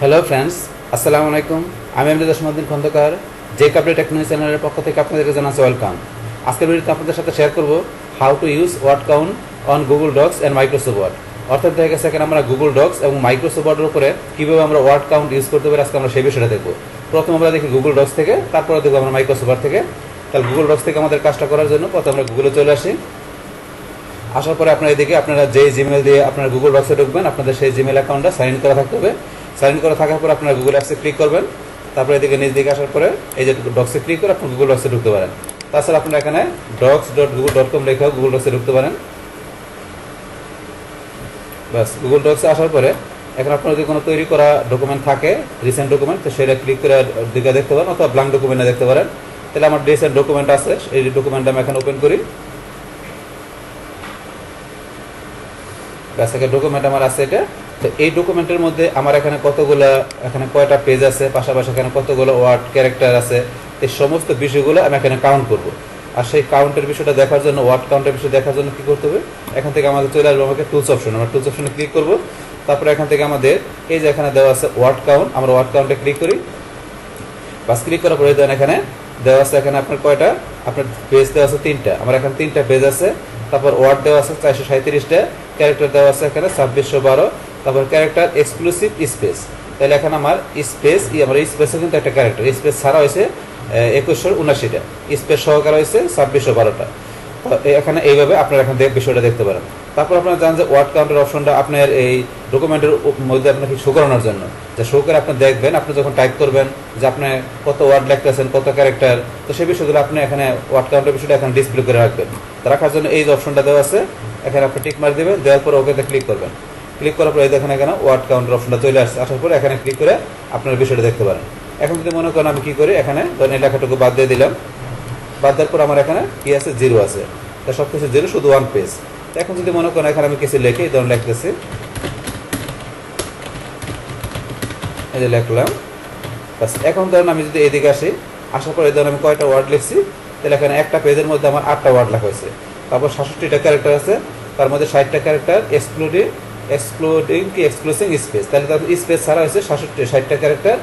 Hello friends, আসসালামু আলাইকুম। আমি আমজাদ হোসেন খন্দকার, যে কাপড়ি টেকনোলজি চ্যানেলের পক্ষ থেকে আপনাদেরকে জানাচ্ছি ওয়েলকাম। আজকের ভিডিওতে আপনাদের সাথে শেয়ার করব how to use word count on Google Docs and Microsoft Word. অর্থাৎ দেখা গেছে এখানে আমরা গুগল ডক্স এবং মাইক্রোসফট ওয়ার্ডের উপরে কীভাবে আমরা ওয়ার্ড কাউন্ট ইউজ করতে পারি, আজকে আমরা সেই বিষয়টা দেখব। প্রথম আমরা দেখি গুগল ডক্স থেকে, তারপরে দেখবো আমরা মাইক্রোসফট ওয়ার্ড থেকে। তাহলে গুগল ডক্স থেকে আমাদের কাজটা করার জন্য প্রথমে আমরা গুগলে চলে আসি। আসার পরে আপনার এদিকে আপনারা যে জিমেল দিয়ে আপনারা গুগল ডক্সে ঢুকবেন, আপনাদের সেই জিমেল অ্যাকাউন্টটা সাইন ইন করা থাকতে হবে। সাইন ইন করা থাকার পর আপনারা গুগল অ্যাপসে ক্লিক করবেন। তারপরে এদিকে নিজ দিকে আসার পরে এই যে ডক্সে ক্লিক করে আপনি গুগল ডক্সে ঢুকতে পারেন। তাছাড়া আপনারা এখানে docs.google.com লেখাও গুগল ডক্সে ঢুকতে পারেন। বাস, গুগল ডক্সে আসার পরে এখন আপনার যদি কোনো তৈরি করা ডকুমেন্ট থাকে, রিসেন্ট ডকুমেন্ট, তো সেটা ক্লিক করে দিকে দেখতে পারেন, অথবা ব্ল্যাঙ্ক ডকুমেন্টে দেখতে পারেন। তাহলে আমার রিসেন্ট ডকুমেন্ট আছে, এই ডকুমেন্টটা আমি এখন ওপেন করি। ডকুমেন্ট আমার আছে এটা। তো এই ডকুমেন্টের মধ্যে আমার এখানে কয়টা পেজ আছে, পাশাপাশি এখানে কতগুলো ওয়ার্ড ক্যারেক্টার আছে, এই সমস্ত বিষয়গুলো আমি এখানে কাউন্ট করব। আর সেই কাউন্টের বিষয়টা দেখার জন্য, ওয়ার্ড কাউন্টের বিষয় দেখার জন্য কি করতে হবে, এখান থেকে আমাদের চলে আসবে আমাকে টুলস অপশন। আমরা টুলস অপশনে ক্লিক করব। তারপরে এখান থেকে আমাদের এই যে এখানে দেওয়া আছে ওয়ার্ড কাউন্ট, আমরা ওয়ার্ড কাউন্টে ক্লিক করি। বাস, ক্লিক করার পরে দেন এখানে দেওয়া আছে এখানে আপনার কয়টা, আপনার পেজ দেওয়া আছে 3টা, আমার এখানে 3টা পেজ আছে। তারপর ওয়ার্ড দেওয়া আছে 437টা, ক্যারেক্টার দেওয়া আছে এখানে 2612, তারপর ক্যারেক্টার এক্সক্লুসিভ স্পেস। তাহলে এখানে আমার স্পেস আমার স্পেসে কিন্তু একটা ক্যারেক্টার, স্পেস ছাড়া হয়েছে 2179টা, স্পেস সহকারে হয়েছে 2612টা। তো এখানে এইভাবে আপনারা এখান থেকে বিষয়টা দেখতে পারেন। তারপর আপনারা জানেন যে ওয়ার্ড কাউন্টের অপশনটা আপনার এই ডকুমেন্টের মধ্যে আপনাকে শো করানোর জন্য, যে শো করে আপনি দেখবেন, আপনি যখন টাইপ করবেন যে আপনি কত ওয়ার্ড লিখতেছেন, কত ক্যারেক্টার, তো সেই বিষয়গুলো আপনি এখানে ওয়ার্ড কাউন্টের বিষয়টা এখানে ডিসপ্লে করে রাখবেন। তো রাখার জন্য এই যে অপশনটা দেওয়া আছে, এখানে আপনি টিক মার দেবেন, দেওয়ার পর ওকেতে ক্লিক করবেন। ক্লিক করার পরে দেখেন এখানে ওয়ার্ড কাউন্টের অপশনটা চলে আসছে। আসার পরে এখানে ক্লিক করে আপনার বিষয়টা দেখতে পারেন। এখন যদি মনে করেন আমি কি করি, এখানে ধরেন এই লেখাটুকু বাদ দিয়ে দিলাম। বাদ দেওয়ার পর আমার এখানে কি আছে, 0 আছে। তা সব কিছু 0, শুধু 1 পেজ। এখন যদি মনে করেন এখানে আমি কিছু লিখি, ধরুন লিখতেছি, এই যে লিখলাম। বাস, এখন ধরেন আমি যদি এদিকে আসি, আসার পরে ধরেন আমি কয়টা ওয়ার্ড লিখছি, তাহলে এখানে একটা পেজের মধ্যে আমার 8টা ওয়ার্ড লেখা হয়েছে। তারপর 67টা ক্যারেক্টার আছে, তার মধ্যে 60টা ক্যারেক্টার এক্সক্লুডিং স্পেস। তাহলে তার স্পেস ছাড়া হয়েছে 60টা ক্যারেক্টার,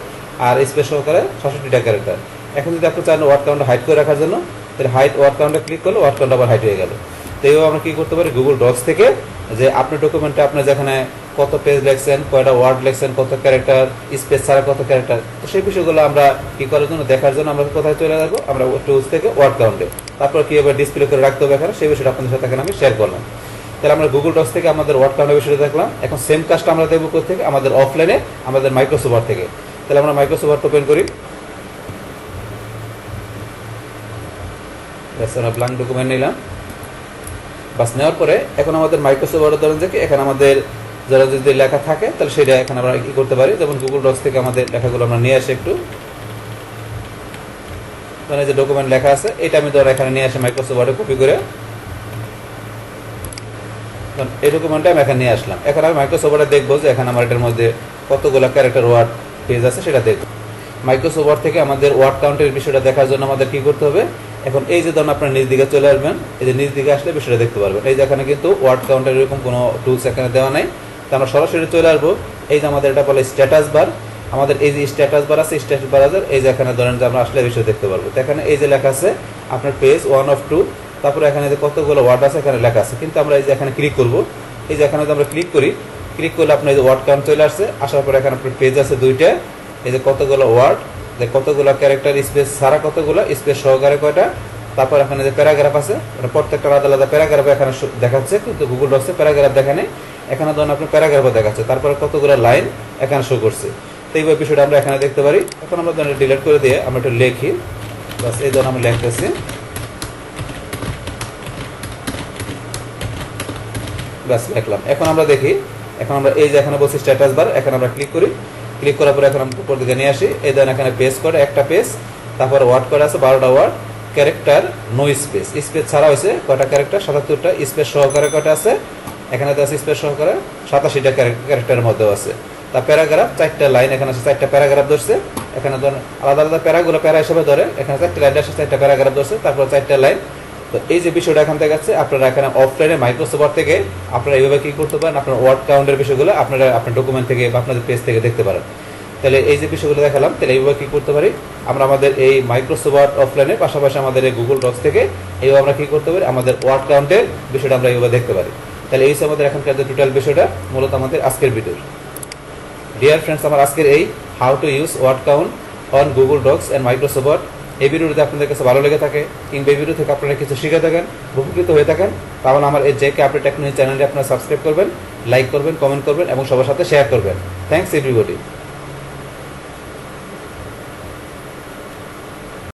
আর স্পেস সহকারে 67টা ক্যারেক্টার। এখন যদি আপনি চান ওয়ার্ড কাউন্ট হাইড করে রাখার জন্য, তাহলে হাইড ওয়ার্ড কাউন্টে ক্লিক করলে ওয়ার্ড কাউন্ট আবার হাইড হয়ে গেল। তো এইভাবে আমরা কি করতে পারি, গুগল ডক্স থেকে যে আপনার ডকুমেন্টে আপনি যেখানে কত পেজ লিখছেন, কয়টা ওয়ার্ড লিখছেন, কত ক্যারেক্টার, স্পেস ছাড়া কত ক্যারেক্টার, তো সেই বিষয়গুলো আমরা কি করার জন্য, দেখার জন্য আমরা কোথায় চলে যাবো, আমরা টুলস থেকে ওয়ার্ড কাউন্টে। তারপর কীভাবে ডিসপ্লে করে রাখতে হবে এখানে, সেই বিষয়টা আপনাদের সাথে এখানে আমি শেয়ার করলাম। তাহলে আমরা গুগল ডক্স থেকে আমাদের ওয়ার্ড কাউন্টের বিষয়টা দেখলাম। এখন সেম কাজটা আমরা দেখবো কোথা থেকে, আমাদের অফলাইনে আমাদের মাইক্রোসফট ওয়ার্ড থেকে। তাহলে আমরা মাইক্রোসফট ওয়ার্ড ওপেন করি। ব্ল্যাঙ্ক ডকুমেন্ট নিলাম। বাস, নেওয়ার পরে এখন আমাদের মাইক্রোসফট ওয়ার্ড ধরেন যে এখানে আমাদের যারা যদি লেখা থাকে, তাহলে সেটা এখানে আমরা কি করতে পারি, যেমন গুগল ডক্স থেকে আমাদের লেখাগুলো আমরা নিয়ে আসি একটু। মানে যে ডকুমেন্ট লেখা আছে, এটা আমি ধর এখানে নিয়ে আসি মাইক্রোসফট ওয়ার্ডে কপি করে। এই ডকুমেন্টটা আমি এখানে নিয়ে আসলাম। এখন আমি মাইক্রোসফট ওয়ার্ডে দেখবো যে এখানে আমার এটার মধ্যে কতগুলো ক্যারেক্টার ওয়ার্ড পেজ আছে, সেটা দেখবো। মাইক্রোসফট ওয়ার্ড থেকে আমাদের ওয়ার্ড কাউন্টের বিষয়টা দেখার জন্য আমাদের কি করতে হবে, এখন এই যে ধরুন আপনার নিজ দিকে চলে আসবেন, এই যে নিজ দিকে আসলে বিষয়টা দেখতে পারবেন। এই যে এখানে কিন্তু ওয়ার্ড কাউন্টের এরকম কোনো টুলস এখানে দেওয়া নাই। তো আমরা সরাসরি চলে আসবো। এই যে আমাদের এটা বলে স্ট্যাটাস বার, আমাদের এই যে স্ট্যাটাস বার আছে, স্ট্যাটাস বার আছে, এই যে এখানে ধরেন যে আমরা আসলে বিষয় দেখতে পারবো। তো এখানে এই যে লেখা আছে আপনার পেজ 1 of 2, তারপরে এখানে যে কতগুলো ওয়ার্ড আছে এখানে লেখা আছে। কিন্তু আমরা এই যে এখানে ক্লিক করবো, এই যে এখানে যদি আমরা ক্লিক করি, ক্লিক করলে আপনার এই যে ওয়ার্ড কাউন্ট চলে আসছে। আসার পরে এখানে আপনার পেজ আছে 2টা, এই যে কতগুলো ওয়ার্ড, যে কতগুলো ক্যারেক্টার, স্পেস ছাড়া কতগুলো, স্পেস সহকারে কয়টা, তারপর এখানে যে প্যারাগ্রাফ আছে, প্রত্যেকটা আলাদা আলাদা প্যারাগ্রাফ এখানে দেখাচ্ছে, কিন্তু গুগল ডক্সে প্যারাগ্রাফ দেখা নেই। এখানে ধরুন আপনার প্যারাগ্রাফও দেখাচ্ছে, তারপরে কতগুলো লাইন এখানে শো করছে। তো এইভাবে বিষয়টা আমরা এখানে দেখতে পারি। এখন আমরা ধরুন ডিলিট করে দিয়ে আমরা একটু লিখি। বাস, এই ধরুন আমি লিখতেছি। বাস, লিখলাম। এখন আমরা দেখি, এখন আমরা এই যে এখানে বলছি স্ট্যাটাস বার, এখানে আমরা ক্লিক করি। ক্লিক করার পরে এখন আমরা উপর দিকে নিয়ে আসি। এই ধরুন এখানে পেজ করে একটা পেজ, তারপর ওয়ার্ড করে আছে 12টা word, character no space, space ছাড়া হয়েছে কয়টা ক্যারেক্টার, 77টা, স্পেস সহকারে কয়টা আছে, এখানে আছে স্পেস সহকারে 87টা ক্যারেক্টারের মধ্যেও আছে। তা প্যারাগ্রাফ 4টা লাইন এখানে আছে, 4টা প্যারাগ্রাফ ধরছে। এখানে ধরেন আলাদা আলাদা প্যারা হিসেবে ধরে, এখানে 4টা লাইন আসে, 4টা প্যারাগ্রাফ ধরছে, তারপর 4টা লাইন। তো এই যে বিষয়টা এখান থেকে আছে, আপনারা এখানে অফলাইনে মাইক্রোসফট ওয়ার্ড থেকে আপনারা এইভাবে কি করতে পারেন, আপনার ওয়ার্ড কাউন্টের বিষয়গুলো আপনারা আপনার ডকুমেন্ট থেকে বা আপনাদের পেজ থেকে দেখতে পারেন। তাহলে এই যে বিষয়গুলো দেখালাম, তাহলে এইভাবে কী করতে পারি আমরা আমাদের এই মাইক্রোসফট অফলাইনের পাশাপাশি আমাদের এই গুগল ডক্স থেকে এইভাবে আমরা কী করতে পারি আমাদের ওয়ার্ড কাউন্টের বিষয়টা আমরা এইভাবে দেখতে পারি। তাহলে এই হচ্ছে আমাদের এখানকার যে টোটাল বিষয়টা মূলত আমাদের আজকের ভিডিও। ডিয়ার ফ্রেন্ডস, আমার আজকের এই how to use word count on Google Docs and Microsoft এই ভিডিওটি আপনাদের কাছে ভালো লেগে থাকে কিংবা এই ভিডিও থেকে আপনারা কিছু শিখে থাকেন, উপকৃত হয়ে থাকেন, তাহলে আমার এই জেকে আপডেট টেকনোলজি চ্যানেলটি আপনারা সাবস্ক্রাইব করবেন, লাইক করবেন, কমেন্ট করবেন এবং সবার সাথে শেয়ার করবেন। Thanks everybody.